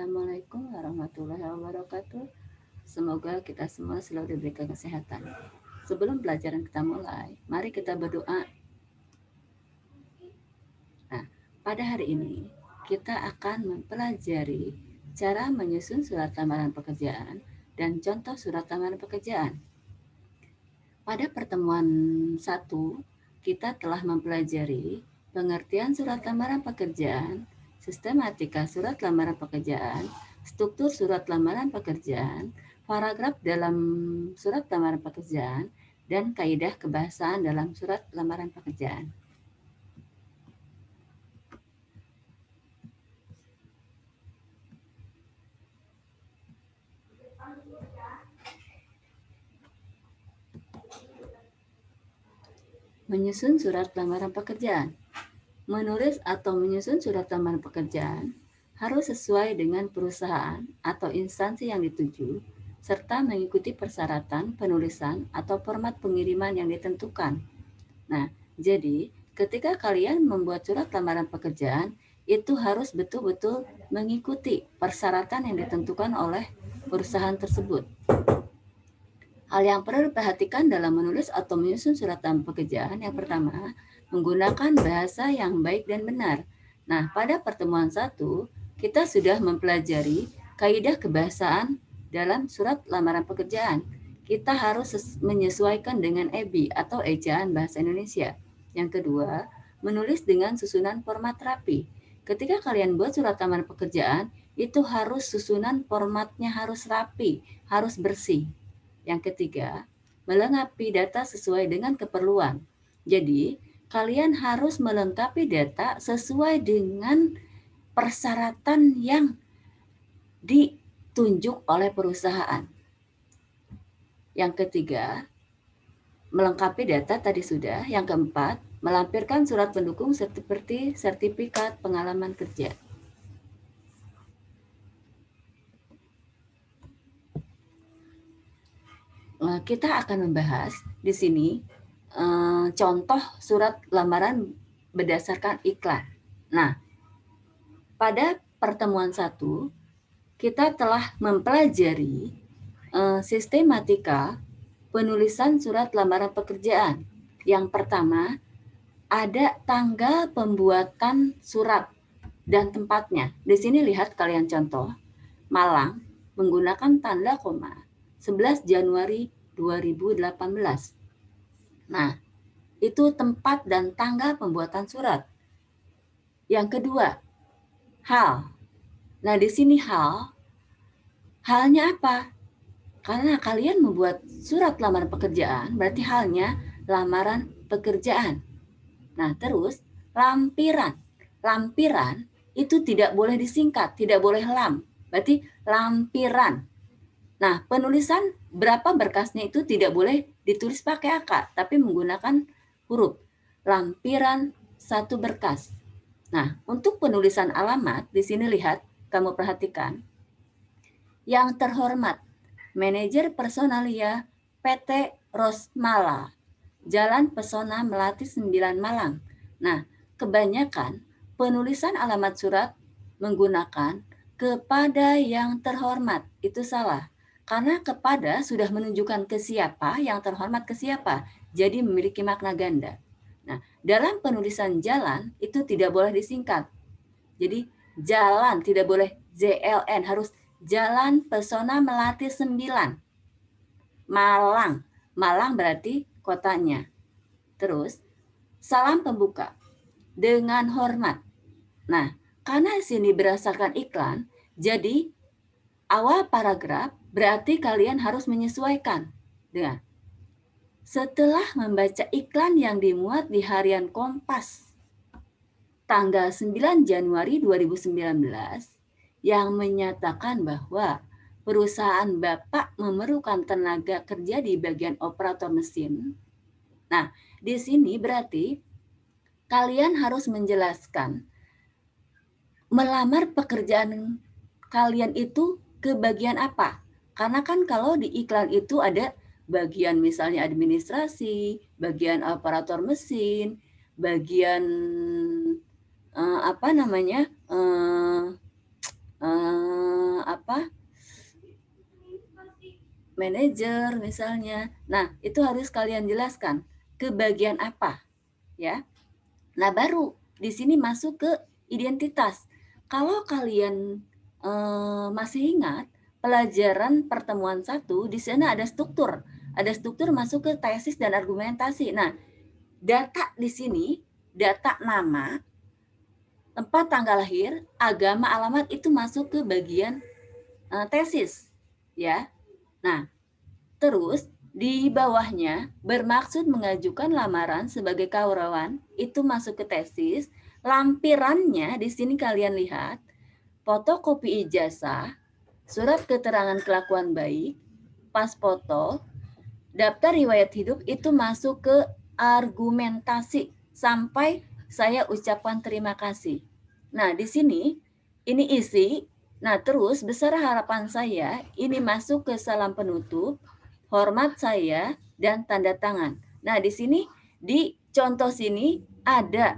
Assalamualaikum warahmatullahi wabarakatuh. Semoga kita semua selalu diberikan kesehatan. Sebelum pelajaran kita mulai, mari kita berdoa. Nah, pada hari ini kita akan mempelajari cara menyusun surat lamaran pekerjaan dan contoh surat lamaran pekerjaan. Pada pertemuan 1, kita telah mempelajari pengertian surat lamaran pekerjaan, sistematika surat lamaran pekerjaan, struktur surat lamaran pekerjaan, paragraf dalam surat lamaran pekerjaan, dan kaidah kebahasaan dalam surat lamaran pekerjaan. Menyusun surat lamaran pekerjaan. Menulis atau menyusun surat lamaran pekerjaan harus sesuai dengan perusahaan atau instansi yang dituju, serta mengikuti persyaratan penulisan atau format pengiriman yang ditentukan. Nah, jadi ketika kalian membuat surat lamaran pekerjaan, itu harus betul-betul mengikuti persyaratan yang ditentukan oleh perusahaan tersebut. Hal yang perlu diperhatikan dalam menulis atau menyusun surat lamaran pekerjaan, yang pertama, menggunakan bahasa yang baik dan benar. Nah, pada pertemuan 1, kita sudah mempelajari kaidah kebahasaan dalam surat lamaran pekerjaan. Kita harus menyesuaikan dengan EBI atau Ejaan Bahasa Indonesia. Yang kedua, menulis dengan susunan format rapi. Ketika kalian buat surat lamaran pekerjaan, itu harus susunan formatnya harus rapi, harus bersih. Yang ketiga, melengkapi data sesuai dengan keperluan. Jadi, kalian harus melengkapi data sesuai dengan persyaratan yang ditunjuk oleh perusahaan. Yang ketiga, melengkapi data tadi sudah. Yang keempat, melampirkan surat pendukung seperti sertifikat pengalaman kerja. Kita akan membahas di sini contoh surat lamaran berdasarkan iklan. Nah, pada pertemuan 1, kita telah mempelajari sistematika penulisan surat lamaran pekerjaan. Yang pertama, ada tanggal pembuatan surat dan tempatnya. Di sini lihat kalian contoh, Malang menggunakan tanda koma 11 Januari 2018. Nah, itu tempat dan tanggal pembuatan surat. Yang kedua, hal. Nah, di sini halnya apa? Karena kalian membuat surat lamaran pekerjaan, berarti halnya lamaran pekerjaan. Nah, terus lampiran. Lampiran itu tidak boleh disingkat, tidak boleh lam. Berarti lampiran. Nah, penulisan berapa berkasnya itu tidak boleh ditulis pakai angka, tapi menggunakan huruf. Lampiran 1 berkas. Nah, untuk penulisan alamat, di sini lihat, kamu perhatikan. Yang terhormat, Manajer Personalia PT Rosmala, Jalan Pesona Melati 9 Malang. Nah, kebanyakan penulisan alamat surat menggunakan kepada yang terhormat. Itu salah. Karena kepada sudah menunjukkan ke siapa, yang terhormat ke siapa. Jadi memiliki makna ganda. Nah, dalam penulisan jalan itu tidak boleh disingkat. Jadi jalan tidak boleh JLN, harus Jalan Pesona Melati 9. Malang. Malang berarti kotanya. Terus, salam pembuka. Dengan hormat. Nah, karena sini berdasarkan iklan, jadi awal paragraf berarti kalian harus menyesuaikan dengan setelah membaca iklan yang dimuat di harian Kompas tanggal 9 Januari 2019 yang menyatakan bahwa perusahaan Bapak memerlukan tenaga kerja di bagian operator mesin. Nah, di sini berarti kalian harus menjelaskan melamar pekerjaan kalian itu ke bagian apa? Karena kan kalau di iklan itu ada bagian misalnya administrasi, bagian operator mesin, bagian manajer misalnya. Nah, itu harus kalian jelaskan ke bagian apa, ya. Nah, baru di sini masuk ke identitas. Kalau kalian masih ingat pelajaran pertemuan 1, di sana ada struktur. Ada struktur masuk ke tesis dan argumentasi. Nah, data di sini, data nama, tempat tanggal lahir, agama, alamat itu masuk ke bagian tesis, ya. Nah, terus di bawahnya bermaksud mengajukan lamaran sebagai karyawan itu masuk ke tesis. Lampirannya di sini kalian lihat fotokopi ijazah, surat keterangan kelakuan baik, pas foto, daftar riwayat hidup itu masuk ke argumentasi sampai saya ucapkan terima kasih. Nah, di sini ini isi. Nah, terus besar harapan saya ini masuk ke salam penutup, hormat saya, dan tanda tangan. Nah, di sini di contoh sini ada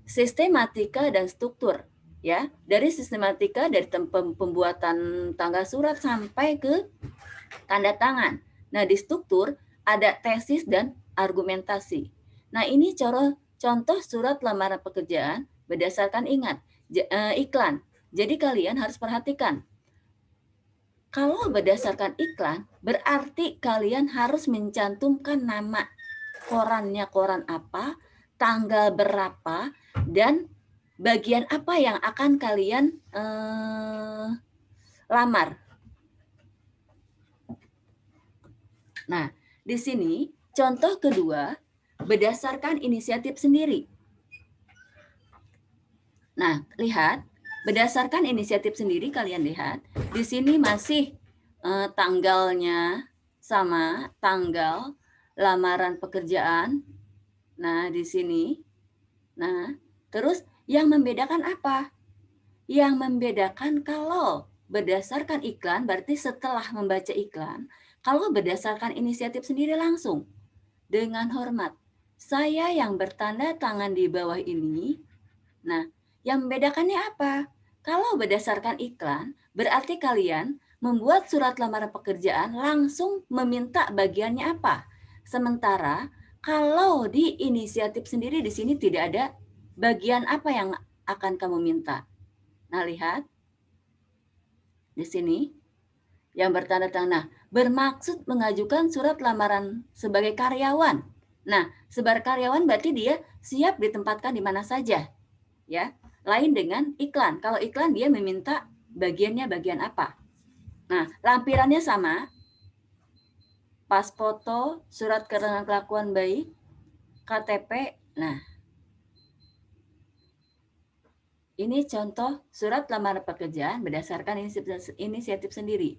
sistematika dan struktur, ya. Dari sistematika dari pembuatan tanggal surat sampai ke tanda tangan. Nah, di struktur ada tesis dan argumentasi. Nah, ini contoh surat lamaran pekerjaan berdasarkan iklan. Jadi kalian harus perhatikan. Kalau berdasarkan iklan, berarti kalian harus mencantumkan nama korannya koran apa, tanggal berapa, dan bagian apa yang akan kalian lamar. Nah, di sini contoh kedua berdasarkan inisiatif sendiri. Nah, lihat berdasarkan inisiatif sendiri kalian lihat di sini masih tanggalnya sama tanggal lamaran pekerjaan. Nah, di sini. Nah, terus yang membedakan apa? Yang membedakan kalau berdasarkan iklan berarti setelah membaca iklan, kalau berdasarkan inisiatif sendiri langsung dengan hormat. Saya yang bertanda tangan di bawah ini. Nah, yang membedakannya apa? Kalau berdasarkan iklan, berarti kalian membuat surat lamaran pekerjaan langsung meminta bagiannya apa. Sementara kalau di inisiatif sendiri di sini tidak ada bagian apa yang akan kamu minta. Nah, lihat di sini yang bertanda tangan. Nah, bermaksud mengajukan surat lamaran sebagai karyawan. Nah, sebagai karyawan berarti dia siap ditempatkan di mana saja, ya. Lain dengan iklan. Kalau iklan dia meminta bagiannya bagian apa. Nah, lampirannya sama. Pas foto, surat keterangan kelakuan baik, KTP. Nah, ini contoh surat lamaran pekerjaan berdasarkan inisiatif sendiri.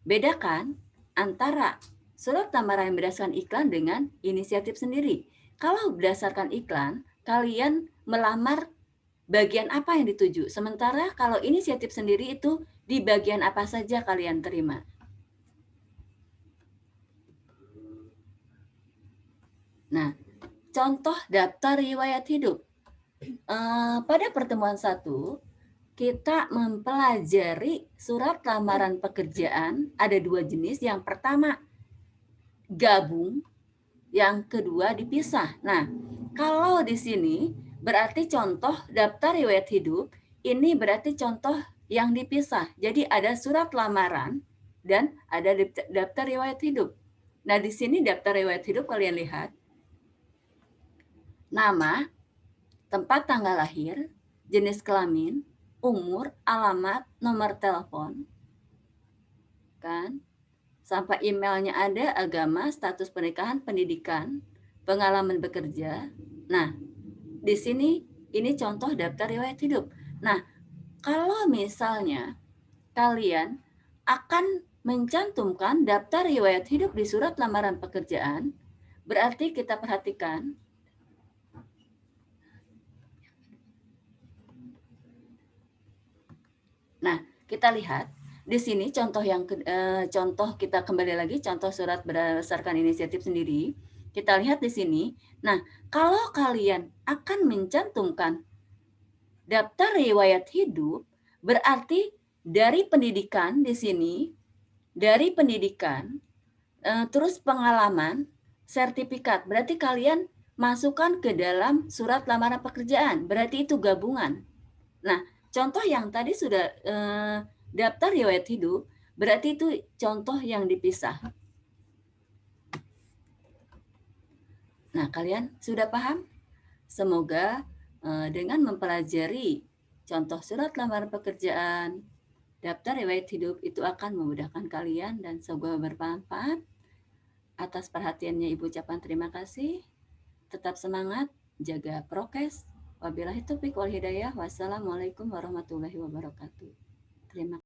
Bedakan antara surat lamaran yang berdasarkan iklan dengan inisiatif sendiri. Kalau berdasarkan iklan, kalian melamar bagian apa yang dituju. Sementara kalau inisiatif sendiri itu di bagian apa saja kalian terima. Nah, contoh daftar riwayat hidup. Pada pertemuan 1, kita mempelajari surat lamaran pekerjaan ada 2 jenis. Yang pertama gabung, yang kedua dipisah. Nah, kalau di sini berarti contoh daftar riwayat hidup, ini berarti contoh yang dipisah. Jadi ada surat lamaran dan ada daftar riwayat hidup. Nah, di sini daftar riwayat hidup kalian lihat. Nama, tempat tanggal lahir, jenis kelamin, umur, alamat, nomor telepon. Kan? Sampai emailnya ada, agama, status pernikahan, pendidikan, pengalaman bekerja. Nah, di sini ini contoh daftar riwayat hidup. Nah, kalau misalnya kalian akan mencantumkan daftar riwayat hidup di surat lamaran pekerjaan, berarti kita perhatikan. Nah, kita lihat di sini contoh contoh kita kembali lagi contoh surat berdasarkan inisiatif sendiri. Kita lihat di sini. Nah, kalau kalian akan mencantumkan daftar riwayat hidup, berarti dari pendidikan di sini, dari pendidikan terus pengalaman, sertifikat. Berarti kalian masukkan ke dalam surat lamaran pekerjaan. Berarti itu gabungan. Nah, contoh yang tadi sudah daftar riwayat hidup, berarti itu contoh yang dipisah. Nah, kalian sudah paham? Semoga dengan mempelajari contoh surat lamaran pekerjaan, daftar riwayat hidup itu akan memudahkan kalian dan semoga bermanfaat. Atas perhatiannya Ibu ucapkan terima kasih. Tetap semangat, jaga prokes. Wabillahi taufiq wal hidayah. Wassalamualaikum warahmatullahi wabarakatuh. Terima kasih.